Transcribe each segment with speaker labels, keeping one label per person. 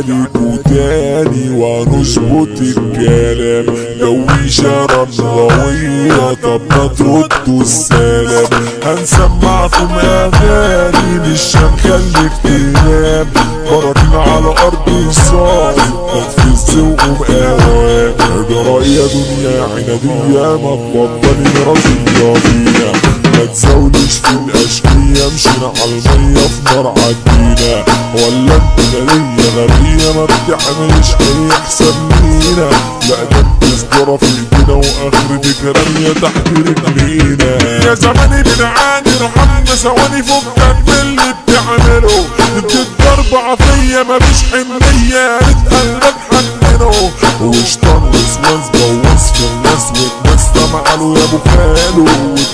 Speaker 1: ليكوا تاني ونظبط الكلام. دويشة رملوية طب ما تردوا السلام. هنسمعكم اغاني مش هنخليك تنام. براكين على ارض الصاج تنفذ ومقاوام. جرى يا دنيا عنادية ما تبطلي راسية فينا. ما تزاوليش في الاشقية مشينا عالمية في نار عدينا. ولا انت غبية غبية ما بتعملش اي حساب لينا. لا ده انت سجارة في ايدينا واخرتك رمية تحت رجلينا. يا زماني بنعاني ارحمنا ثواني فكك من اللي بتعمله. بتتضرب عافية مفيش حنية ريت قلبك حننه. وشطان وسواس بوظ في الناس والناس سمعله يا ابو خاله.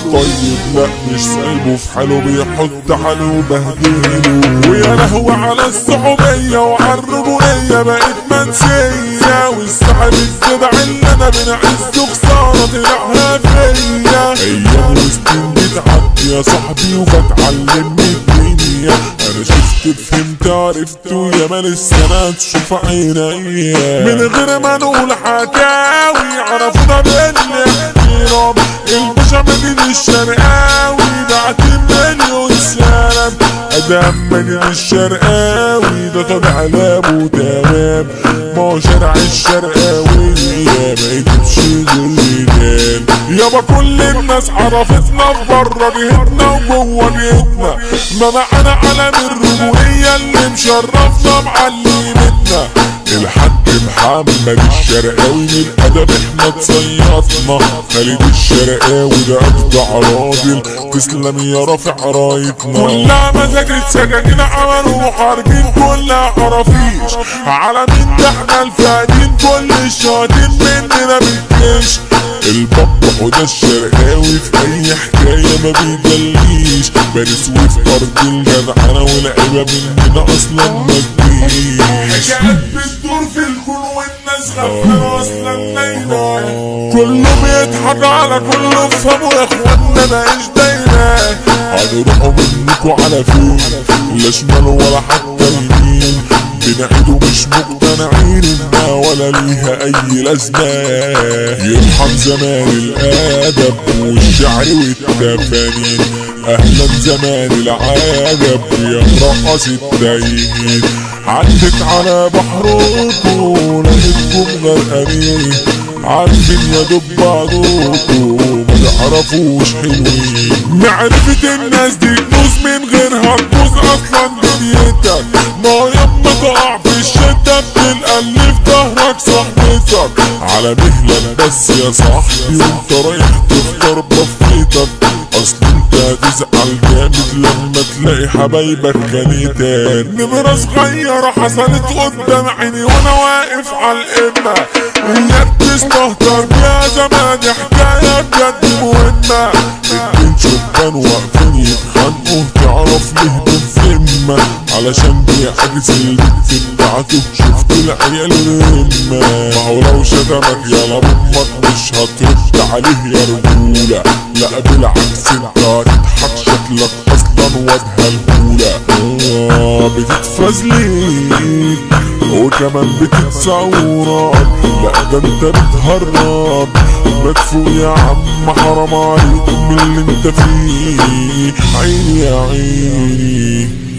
Speaker 1: والطيب لا مش سايبه في حاله بيحط حاله وبهدله. ويا لهو على الصحوبية وعالرجولية بقت منسية. والصاحب الجدع اللي انا بنعزه خسارة طلعها فيا. ايام وسنين بتعدي يا صاحبي وبتعلم من الدنيا. انا شفت فهمت عرفت ويا ما لسه انا تشوف عينيا. من غير ما نقول حكاوي عرفونا بالاحترام. الباشا مجد الشرقاوي بعت مليون سلام. ادم مجد الشرقاوي ده طالع لابو تمام. ما هو شارع الشرقاوي ما يجيبش غير يابا. كل الناس عرفتنا بره جهتنا وجوه جهتنا. ما معانا علم الرجولية اللي مشرفنا معلمتنا. الحاج محمد الشرقاوي من الادب احنا اتصيطنا. خالد الشرقاوي ده اجدع راجل تسلم يا رافع رايتنا. كلها مزاجة سجاجين عملوا محاربين كلها عرافيش. على مين ده احنا الفاقدين كل الشهادين مننا بتجيش. البابا حوده الشرقاوي في اي حكاية ما بيجليش. بني سويف ارض الجدعنة والعيبة مننا اصلا ما تجيش. حكايات بتدور في الكون والناس غفلة اصلا نايمة. كله بيضحك على كله افهموا يا اخوانا ماهيش دايرة. هنروحوا منكوا على فين لا شمال ولا حتى يمين. بنعيدوا مش مقتنعين انها ولا ليها اي لازمة. يرحم زمان الادب والشعر والتفانين. اهلا زمان العجب يا مرقص الدايمين. عدت على بحركم لقيتكم غرقانين. عارفين يا دب بعضكم ما تعرفوش حلوين. معرفة الناس دي تبوظ من غيرها تبوظ اصلا دنيتك. ما يما تقع في الشدة بتلقى في ظهرك صاحبتك. على مهلك بس يا صاحبي وانت رايح تفطر بفيتك. اصل انت هتزعل جامد لما تلاقي حبايبك كانتان. نمرة صغيرة حصلت قدام عيني وانا واقف على القمة. وياك تستهتر بيها زمان حكاية بجد مهمة. اتنين شبان واقفين يتخانقوا تعرف ليه بنفهمة. علشان بيعجز البنت بتاعته شفت العيال الرمة. ما هو لو شتمك يا امك مش هترد عليه يا رجولة. لا بالعكس انت هتضحك شكلك اصلا وجه الهولة. بتتفزلك وكمان بتتصورك. لا ده انت بتهرب مدفوق يا عم حرام عليك من اللي انت فيه. عيني يا عيني.